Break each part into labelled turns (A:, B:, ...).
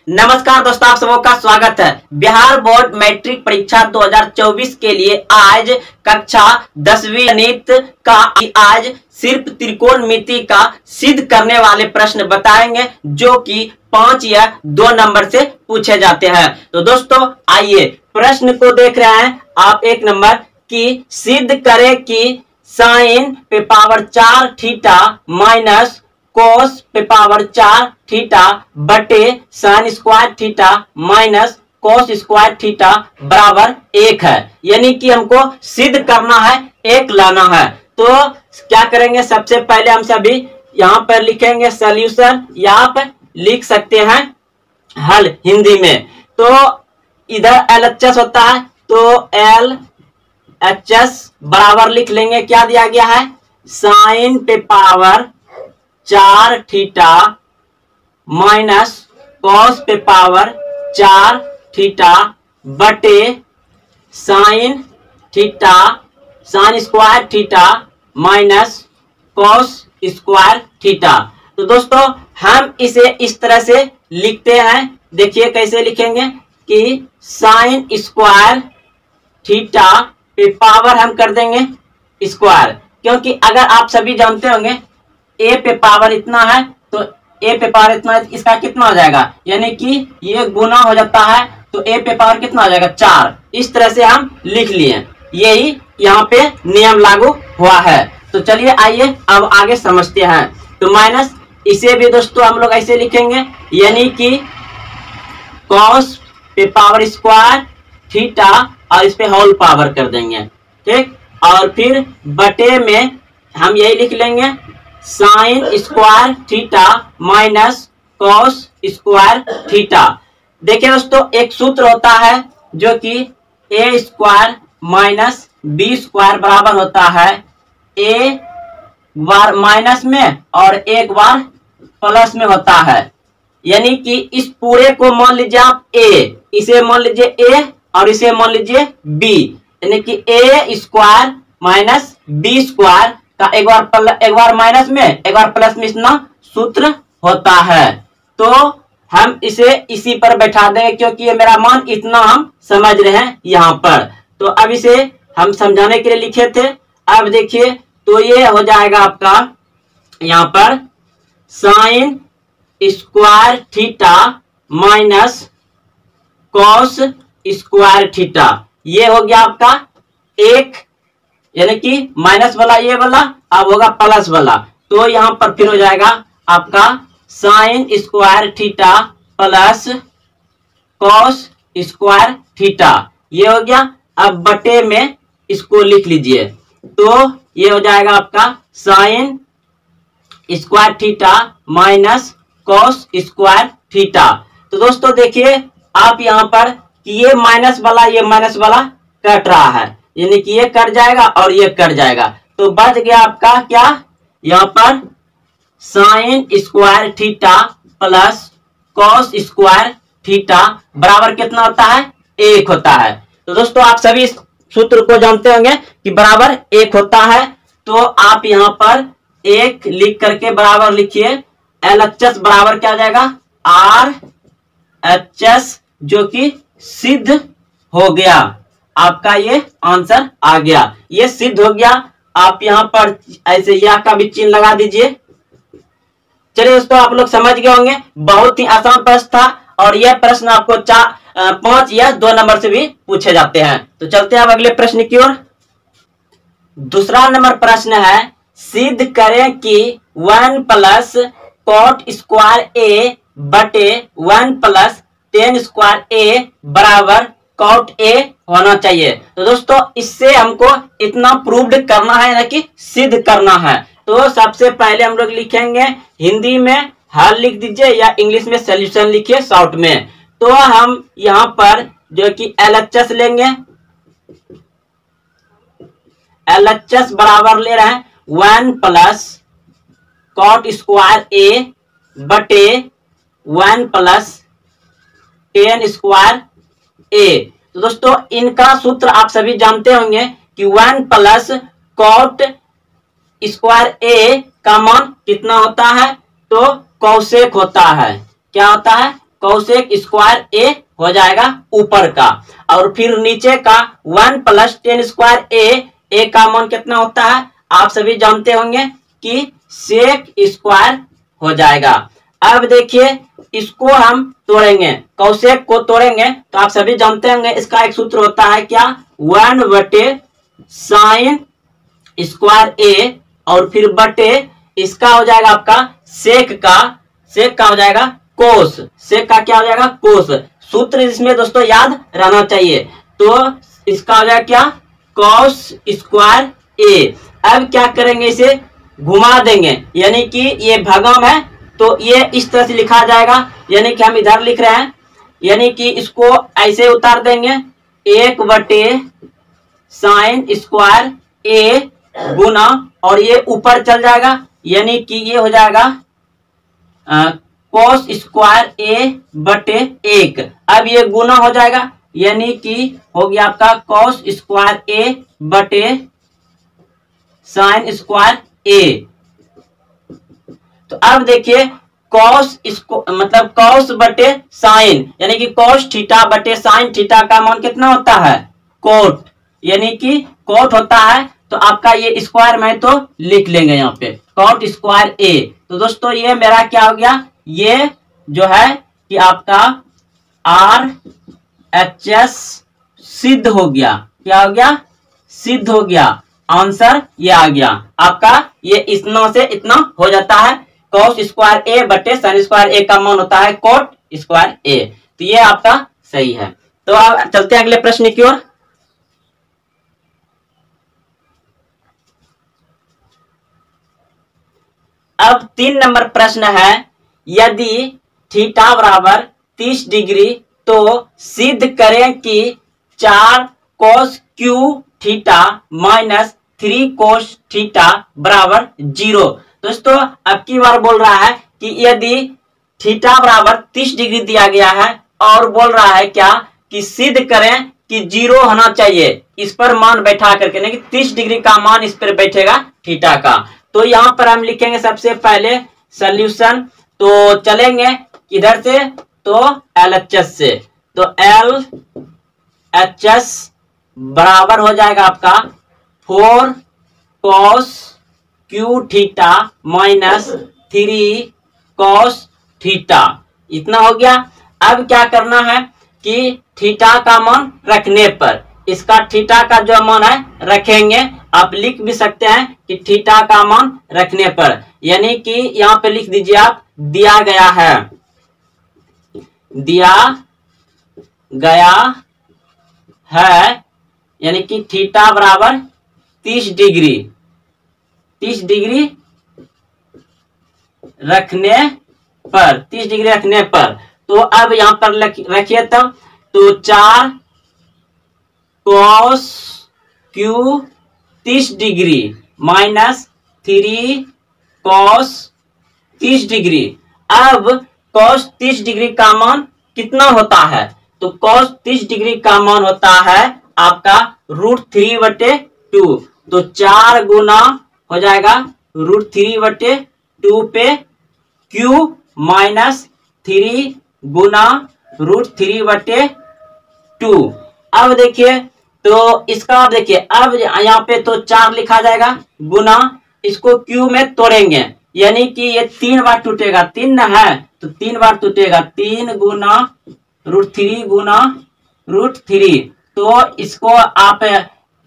A: नमस्कार दोस्तों, आप सबों का स्वागत है। बिहार बोर्ड मैट्रिक परीक्षा 2024 के लिए आज कक्षा 10वीं गणित का आज सिर्फ त्रिकोणमिति का सिद्ध करने वाले प्रश्न बताएंगे, जो कि 5 या 2 नंबर से पूछे जाते हैं। तो दोस्तों आइए प्रश्न को देख रहे हैं आप। 1 नंबर की सिद्ध करें कि साइन पे पावर 4 थीटा माइनस कोस पे पावर 4 थीटा बटे sine square theta minus cos square theta बराबर 1 है। यानी कि हमको सिद्ध करना है, 1 लाना है। तो क्या करेंगे, सबसे पहले हम सभी यहाँ पर लिखेंगे सॉल्यूशन, या आप लिख सकते हैं हल हिंदी में। तो इधर LHS होता है, तो LHS बराबर लिख लेंगे, क्या दिया गया है, साइन पे पावर 4 थीटा माइनस कॉस पे पावर 4 थीटा बटे sine theta sine square theta minus cos square theta. तो दोस्तों हम इसे इस तरह से लिखते हैं। देखिए कैसे लिखेंगे कि साइन स्क्वायर थीटा पे पावर हम कर देंगे स्क्वायर, क्योंकि अगर आप सभी जानते होंगे ए पे पावर इतना है, तो ए पे पावर इतना है, इसका कितना हो जाएगा, यानी कि ये गुना हो जाता है, तो ए पे पावर कितना हो जाएगा 4। इस तरह से हम लिख लिए, यही यहाँ पे नियम लागू हुआ है। तो चलिए आइए अब आगे समझते हैं। तो माइनस इसे भी दोस्तों हम लोग ऐसे लिखेंगे, यानी कि कॉस पे पावर स्क्वायर थीटा और इस पे होल पावर कर देंगे, ठीक। और फिर बटे में हम यही लिख लेंगे sine square theta minus cos square theta. देखिए दोस्तों एक सूत्र होता है जो कि ए स्क्वायर माइनस बी स्क्वायर बराबर होता है ए बार माइनस में और एक बार प्लस में होता है। यानी कि इस पूरे को मान लीजिए आप ए, इसे मान लीजिए ए और इसे मान लीजिए बी, यानी कि ए स्क्वायर माइनस बी स्क्वायर का एक बार माइनस में एक बार प्लस में इतना सूत्र होता है। तो हम इसे इसी पर बैठा देंगे, क्योंकि ये मेरा मान इतना हम समझ रहे हैं यहाँ पर। तो अब इसे हम समझाने के लिए लिखे थे। अब देखिए तो ये हो जाएगा आपका यहाँ पर sine square theta minus cos square theta, ये हो गया आपका 1, यानी कि माइनस वाला ये वाला अब होगा प्लस वाला। तो यहाँ पर फिर हो जाएगा आपका sine square theta plus cos square theta, ये हो गया। अब बटे में इसको लिख लीजिए, तो ये हो जाएगा आपका sine square theta minus cos square theta. तो दोस्तों देखिए आप यहाँ पर कि ये माइनस वाला कट रहा है, यानी कि ये कट जाएगा और ये कट जाएगा, तो बच गया आपका क्या, यहाँ पर sine square theta plus cos square theta बराबर कितना होता है, 1 होता है। तो दोस्तों आप सभी इस सूत्र को जानते होंगे कि बराबर 1 होता है। तो आप यहाँ पर 1 लिख करके बराबर लिखिए, LHS बराबर क्या आ जाएगा, RHS, जो कि सिद्ध हो गया। आपका ये आंसर आ गया, ये सिद्ध हो गया। आप यहाँ पर ऐसे या का भी चिन्ह लगा दीजिए। चलिए दोस्तों आप लोग समझ गए होंगे, बहुत ही आसान प्रश्न था, और यह प्रश्न आपको 5 या 2 नंबर से भी पूछे जाते हैं। तो चलते हैं अब अगले प्रश्न की ओर। दूसरा नंबर प्रश्न है, सिद्ध करें कि 1 प्लस कॉट स्क्वायर ए बटे 1 प्लस टेन स्क्वायर ए बराबर कॉट ए होना चाहिए। तो दोस्तों इससे हमको इतना प्रूव्ड करना है, ना कि सिद्ध करना है। तो सबसे पहले हम लोग लिखेंगे हिंदी में हल लिख दीजिए, या इंग्लिश में सॉल्यूशन लिखिए शॉर्ट में। तो हम यहाँ पर जो कि LHS लेंगे, LHS बराबर ले रहे हैं 1 प्लस कॉट स्क्वायर ए बटे 1 प्लस टेन स्क्वायर ए। तो दोस्तों इनका सूत्र आप सभी जानते होंगे कि 1 प्लस कॉट स्क्वायर ए का मान कितना होता है, तो कौसेक होता है। क्या होता है, कोसेक स्क्वायर ए हो जाएगा ऊपर का, और फिर नीचे का 1 प्लस टेन स्क्वायर ए का मान कितना होता है आप सभी जानते होंगे कि सेक स्क्वायर हो जाएगा। अब देखिए इसको हम तोड़ेंगे, कोसेक को तोड़ेंगे तो आप सभी जानते होंगे इसका एक सूत्र होता है क्या, 1 बटे साइन स्क्वायर ए और फिर बटे इसका हो जाएगा आपका सेक का हो जाएगा कोस, सेक का क्या हो जाएगा कोस। सूत्र इसमें दोस्तों याद रहना चाहिए, तो इसका हो जाएगा क्या कॉस स्क्वायर ए। अब क्या करेंगे, इसे घुमा देंगे, यानी कि ये भागम है तो ये इस तरह से लिखा जाएगा, यानी कि हम इधर लिख रहे हैं, यानी कि इसको ऐसे उतार देंगे 1 बटे साइन स्क्वायर ए गुना, और ये ऊपर चल जाएगा, यानी कि ये हो जाएगा कॉस स्क्वायर ए बटे 1। अब ये गुना हो जाएगा, यानी कि हो गया आपका कॉस स्क्वायर ए बटे साइन स्क्वायर ए। तो अब देखिए कॉस इसको मतलब कॉस बटे साइन, यानी कि कॉस थीटा बटे साइन थीटा का मान कितना होता है कोट, यानी कि कोट होता है, तो आपका ये स्क्वायर में तो लिख लेंगे यहाँ पे कॉट स्क्वायर ए। तो दोस्तों ये मेरा क्या हो गया, ये जो है कि आपका RHS सिद्ध हो गया, क्या हो गया सिद्ध हो गया, आंसर ये आ गया आपका, ये इतना से इतना हो जाता है, कॉस स्क्वायर ए बटे साइन स्क्वायर ए का मान होता है कोट स्क्वायर ए। तो ये आपका सही है। तो अब चलते हैं अगले प्रश्न की ओर। अब 3 नंबर प्रश्न है, यदि थीटा बराबर 30 डिग्री तो सिद्ध करें कि 4 cos cube theta minus 3 cos theta बराबर 0। दोस्तों अब की बार बोल रहा है कि यदि थीटा बराबर 30 डिग्री दिया गया है और बोल रहा है क्या कि सिद्ध करें कि 0 होना चाहिए, इस पर मान बैठा करके, नहीं कि 30 डिग्री का मान इस पर बैठेगा थीटा का। तो यहां पर हम लिखेंगे सबसे पहले सॉल्यूशन, तो चलेंगे इधर से तो LHS से, तो LHS बराबर हो जाएगा आपका 4 cos Q theta minus 3 cos theta, इतना हो गया। अब क्या करना है कि थीटा का मान रखने पर, इसका थीटा का जो मान है रखेंगे, आप लिख भी सकते हैं कि थीटा का मान रखने पर, यानी कि यहाँ पे लिख दीजिए आप दिया गया है, दिया गया है, यानी कि थीटा बराबर 30 डिग्री रखने पर, 30 डिग्री रखने पर। तो अब यहां पर रखिए तब, तो 4 cos Q 30 degree minus 3 cos 30 degree. अब cos 30 डिग्री का मान कितना होता है, तो cos 30 डिग्री का मान होता है आपका √3/2, तो 4 गुना हो जाएगा √3/2 पे Q माइनस 3 गुना √3/2। अब देखिए तो इसका आप देखिए, अब यहाँ पे तो 4 लिखा जाएगा गुना, इसको Q में तोड़ेंगे, यानी कि ये 3 बार टूटेगा, 3 न है तो 3 बार टूटेगा, 3 गुना √3 गुना √3, तो इसको आप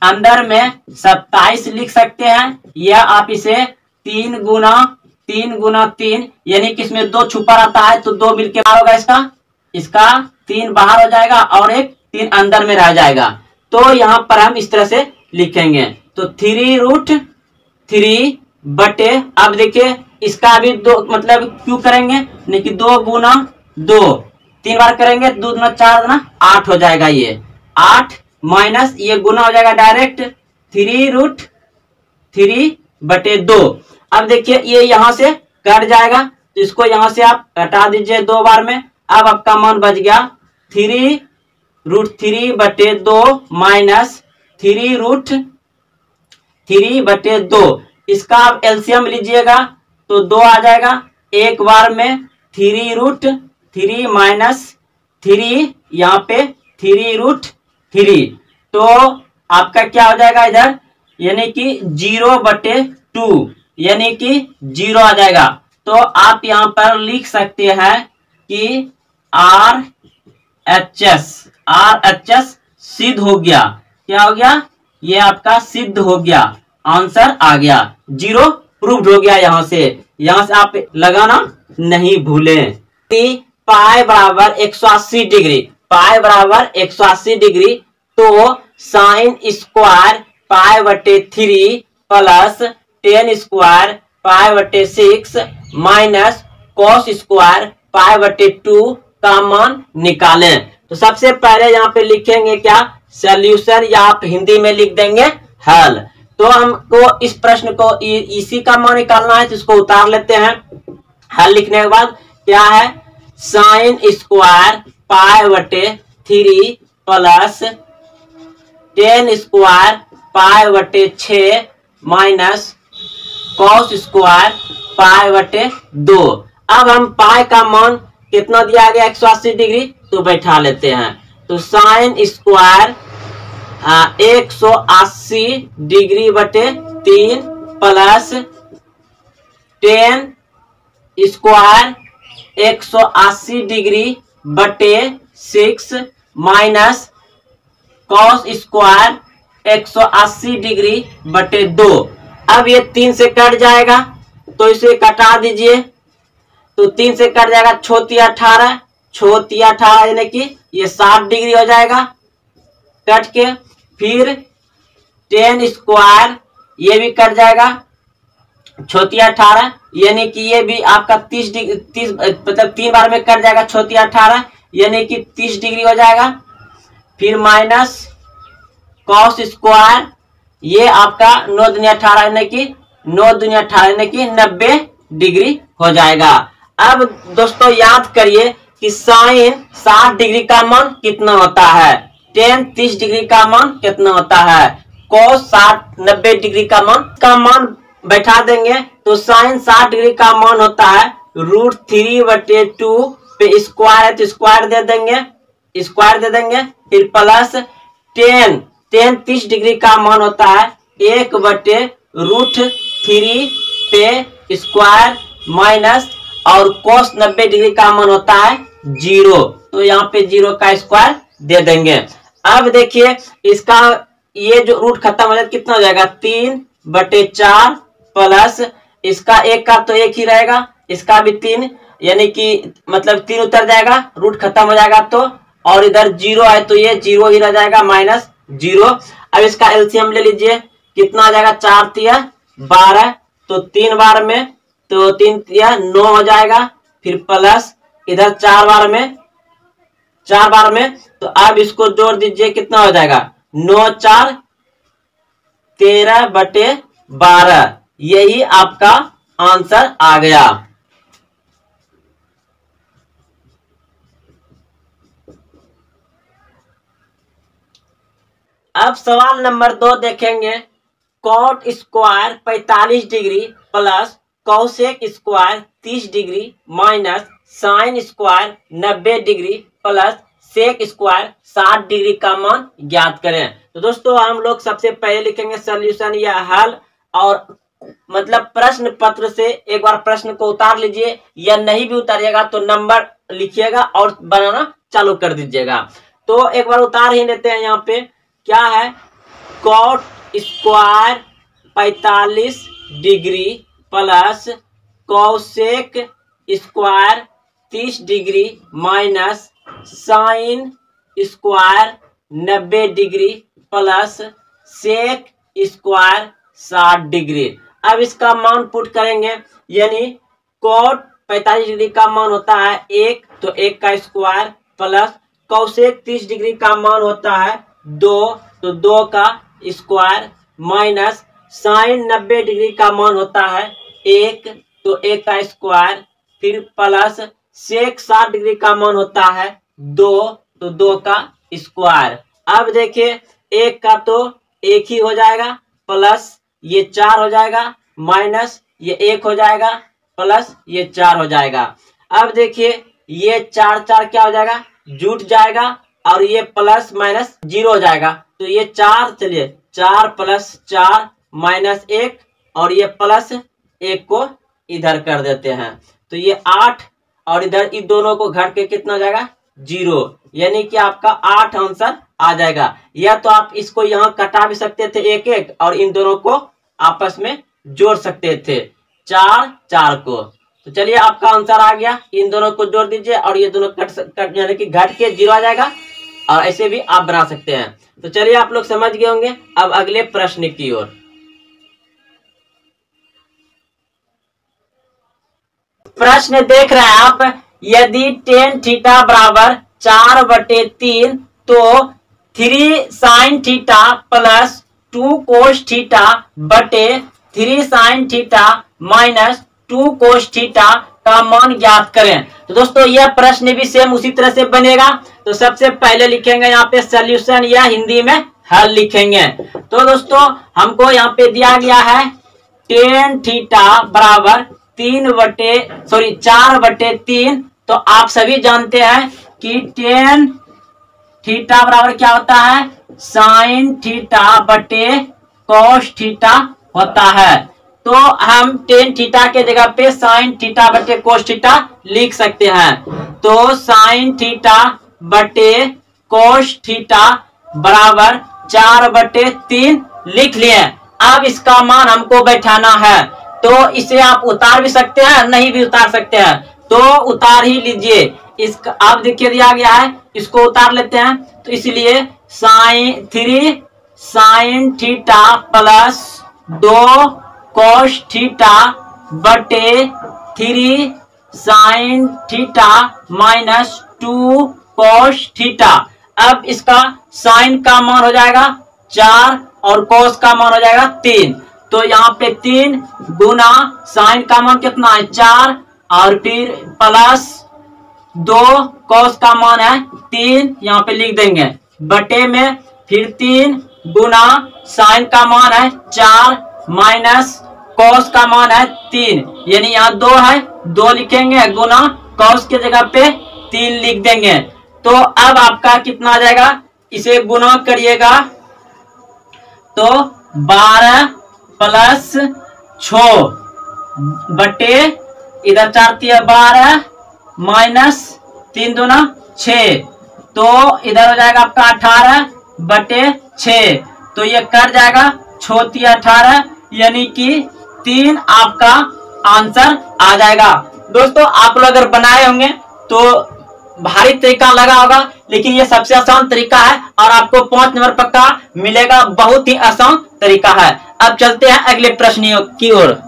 A: अंदर में 27 लिख सकते हैं, या आप इसे 3 गुना 3, यानी कि इसमें 2 छुपा रहता है तो 2 मिलके बाहर होगा, इसका 3 बाहर हो जाएगा और एक 3 अंदर में रह जाएगा। तो यहाँ पर हम इस तरह से लिखेंगे, तो 3√3 बटे, अब देखिए इसका भी 2 मतलब क्यों करेंगे, नहीं कि 2 गुना 2, 3 बार करेंगे, 2 गुना 4 गुना 8 हो जाएगा, ये 8 माइनस ये गुना हो जाएगा डायरेक्ट 3√3/2। अब देखिए ये यहां से कट जाएगा, तो इसको यहां से आप हटा दीजिए 2 बार में। अब आपका मान बच गया 3√3/2 माइनस 3√3/2। इसका आप एलसीएम लीजिएगा तो 2 आ जाएगा, एक बार में 3√3 3 माइनस 3, यहाँ पे 3√3, तो आपका क्या हो जाएगा इधर, यानी कि 0/2, यानी कि 0 आ जाएगा। तो आप यहाँ पर लिख सकते हैं कि RHS सिद्ध हो गया। क्या हो गया, ये आपका सिद्ध हो गया, आंसर आ गया, 0 प्रूव्ड हो गया। यहां से आप लगाना नहीं भूलें। पाई बराबर 180 डिग्री, पाई बराबर 180 डिग्री, तो sine square π/3 plus tan square π/6 minus cos square π/2 का मान निकालें। तो सबसे पहले यहाँ पे लिखेंगे क्या, सॉल्यूशन, या आप हिंदी में लिख देंगे हल। तो हमको इस प्रश्न को इसी का मान निकालना है, तो इसको उतार लेते हैं। हल लिखने के बाद क्या है, sine square π/3 plus tan square π/6 minus cos square π/2। अब हम पाई का मान कितना दिया गया, 180 डिग्री, तो बैठा लेते हैं। तो साइन स्क्वायर 180 डिग्री बटे 3 प्लस टेन स्क्वायर 180 डिग्री बटे 6 माइनस कॉस स्क्वायर 180 डिग्री बटे 2। अब ये 3 से कट जाएगा, तो इसे कटा दीजिए। तो 3 से कट जाएगा, छोटी 18, छोटी 18 यानी कि ये 60 डिग्री हो जाएगा कट के। फिर टेन स्क्वायर ये भी कट जाएगा, छोटी 18 यानी कि ये भी आपका 30 डिग्री, 30 मतलब 3 बार में कट जाएगा, छोटी 18 यानी कि 30 डिग्री हो जाएगा। फिर माइनस कॉस स्क्वायर, ये आपका 9 दूनी 18 यानी कि 9 दूनी 18 यानी कि 90 डिग्री हो जाएगा। अब दोस्तों याद करिए कि साइन 60 डिग्री का मान कितना होता है, टेन 30 डिग्री का मान कितना होता है, कॉस 90 डिग्री का मान बैठा देंगे। तो साइन 60 डिग्री का मान होता है √3/2 पे स्क्वायर है, तो स्क्वायर दे देंगे। फिर प्लस टेन 30 डिग्री का मान होता है 1/√3 पे स्क्वायर माइनस, और कोस 90 डिग्री का मान होता है 0, तो यहाँ पे 0 का स्क्वायर दे देंगे। अब देखिए इसका ये जो रूट खत्म हो जाए कितना हो जाएगा, 3/4 प्लस इसका एक का तो एक ही रहेगा, इसका भी 3, यानी कि मतलब 3 उतर जाएगा, रूट खत्म हो जाएगा तो, और इधर 0 है तो ये 0 ही रह जाएगा, माइनस 0। अब इसका एलसीएम ले लीजिए, कितना आ जाएगा, 4 तिया 12, तो 3 बार में तो 3 तिया 9 हो जाएगा। फिर प्लस इधर 4 बार में तो अब इसको जोड़ दीजिए, कितना हो जाएगा, 9 4 13/12, यही आपका आंसर आ गया। अब सवाल नंबर 2 देखेंगे, cot square 45 degree plus cosec square 30 degree minus sine square 90 degree plus sec square 60 degree का मान ज्ञात करें। तो दोस्तों हम लोग सबसे पहले लिखेंगे सॉल्यूशन या हल, और मतलब प्रश्न पत्र से एक बार प्रश्न को उतार लीजिए, या नहीं भी उतारिएगा तो नंबर लिखिएगा और बनाना चालू कर दीजिएगा। तो एक बार उतार ही लेते हैं। यहाँ पे क्या है, cot square 45 degree plus cosec square 30 degree minus sine square 90 degree plus sec square 60 degree. अब इसका मान पुट करेंगे, यानी कॉट 45 डिग्री का मान होता है 1, तो 1 का स्क्वायर प्लस कॉसेक 30 डिग्री का मान होता है 2, तो 2 का स्क्वायर माइनस साइन 90 डिग्री का मान होता है 1, तो 1 का स्क्वायर, फिर प्लस सेक 60 डिग्री का मान होता है 2, तो 2 का स्क्वायर। अब देखिए 1 का तो 1 ही हो जाएगा, प्लस ये 4 हो जाएगा, माइनस ये 1 हो जाएगा, प्लस ये 4 हो जाएगा। अब देखिए ये 4 4 क्या हो जाएगा, जुट जाएगा और ये प्लस माइनस 0 हो जाएगा। तो ये 4, चलिए 4 + 4 - 1 और ये +1 को इधर कर देते हैं। तो ये 8 और इधर इन दोनों को घट के कितना हो जाएगा, 0, यानी कि आपका 8 आंसर आ जाएगा। या तो आप इसको यहाँ कटा भी सकते थे 1 1 और इन दोनों को आपस में जोड़ सकते थे 4 4 को। तो चलिए आपका आंसर आ गया, इन दोनों को जोड़ दीजिए और ये दोनों कट यानी कि घट के 0 आ जाएगा। और ऐसे भी आप बना सकते हैं। तो चलिए आप लोग समझ गए होंगे। अब अगले प्रश्न की ओर। प्रश्न देख रहे हैं आप, यदि tan थीटा बराबर 4/3 तो 3 sin theta plus 2 cos theta बटे 3 sin theta minus 2 cos theta का मान ज्ञात करें। तो दोस्तों यह प्रश्न भी सेम उसी तरह से बनेगा। तो सबसे पहले लिखेंगे यहाँ पे सॉल्यूशन या हिंदी में हल लिखेंगे। तो दोस्तों हमको यहाँ पे दिया गया है tan थीटा बराबर 4/3। तो आप सभी जानते हैं कि tan थीटा बराबर क्या होता है, sin थीटा बटे cos थीटा होता है। तो हम tan थीटा के जगह पे sin थीटा बटे cos थीटा लिख सकते हैं। तो sin थीटा बटे cos थीटा बराबर 4/3 लिख लिए। अब इसका मान हमको बैठाना है। तो इसे आप उतार भी सकते हैं, नहीं भी उतार सकते हैं। तो उतार ही लीजिए। इसका आप देखिए दिया गया है, इसको उतार लेते हैं। तो इसलिए 3 sin theta plus 2 cos theta बटे 3 sin theta minus 2 cos theta. अब इसका sin का मान हो जाएगा 4 और cos का मान हो जाएगा 3। तो यहाँ पे 3 गुना sin का मान कितना है 4 और फिर प्लस 2 cos का मान है 3, यहाँ पे लिख देंगे बटे में फिर 3 गुना sin का मान है 4 माइनस cos का मान है 3, यानी यहाँ 2 है 2 लिखेंगे गुना cos के जगह पे 3 लिख देंगे। तो अब आपका कितना आ जाएगा, इसे गुना करिएगा तो 12 प्लस 6 बटे इधर 4 × 12 माइनस 3 दूना 6। तो इधर हो जाएगा आपका 18 बटे 6। तो ये कट जाएगा 6 × 18 यानी कि 3 आपका आंसर आ जाएगा। दोस्तों आप लोग अगर बनाए होंगे तो भारी तरीका लगा होगा, लेकिन ये सबसे आसान तरीका है और आपको 5 नंबर पक्का मिलेगा। बहुत ही आसान तरीका है। अब चलते हैं अगले प्रश्न की ओर।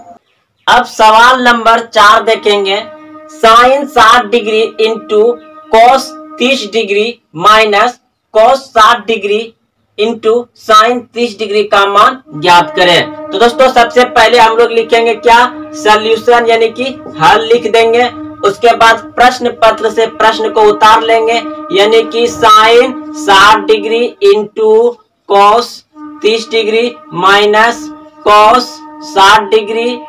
A: अब सवाल नंबर 4 देखेंगे। Sine 60 degree into cos 30 degree minus cos 60 degree into sine 30 degree का मान ज्ञात करें। तो दोस्तों सबसे पहले हम लोग लिखेंगे क्या, सॉल्यूशन यानी कि हल लिख देंगे। उसके बाद प्रश्न पत्र से प्रश्न को उतार लेंगे, यानी कि sine 60 degree into cos 30 degree minus cos 60 degree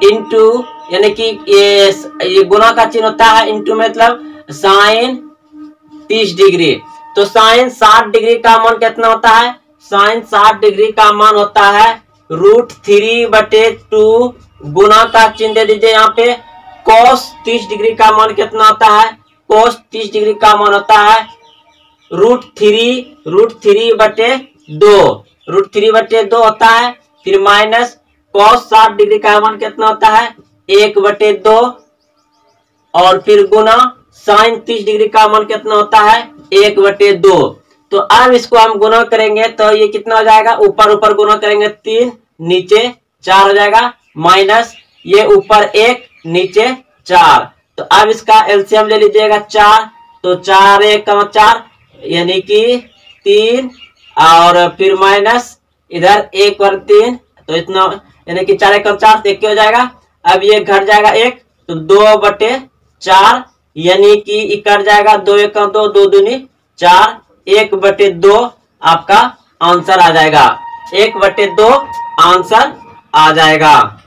A: into, यानी कि ये गुना का चिन्ह होता है, इंटू मतलब साइन 30 डिग्री। तो साइन 60 डिग्री का मान कितना होता है, साइन 60 डिग्री का मान होता है √3/2 गुना का चिन्ह दे दीजिए यहाँ पे। cos 30 डिग्री का मान कितना होता है, cos 30 डिग्री का मान होता है √3/2 √3/2 होता है। फिर माइनस cos 60 डिग्री का मान कितना होता है 1/2 और फिर गुना साइन 30 डिग्री का मान कितना होता है 1/2। तो अब इसको हम गुना करेंगे तो ये कितना हो जाएगा, ऊपर ऊपर गुना करेंगे 3 नीचे 4 हो जाएगा, माइनस ये ऊपर 1 नीचे 4। तो अब इसका एलसीएम ले लीजिएगा 4। तो 4 1 4 यानी कि 3 और फिर माइनस इधर 1 और 3, तो इतना यानी कि 4 1 4 1 हो जाएगा। अब ये घट जाएगा 1 तो 2/4 यानी कि कट जाएगा 2 1 2 2 दूनी 4 1/2 आपका आंसर आ जाएगा, 1/2 आंसर आ जाएगा।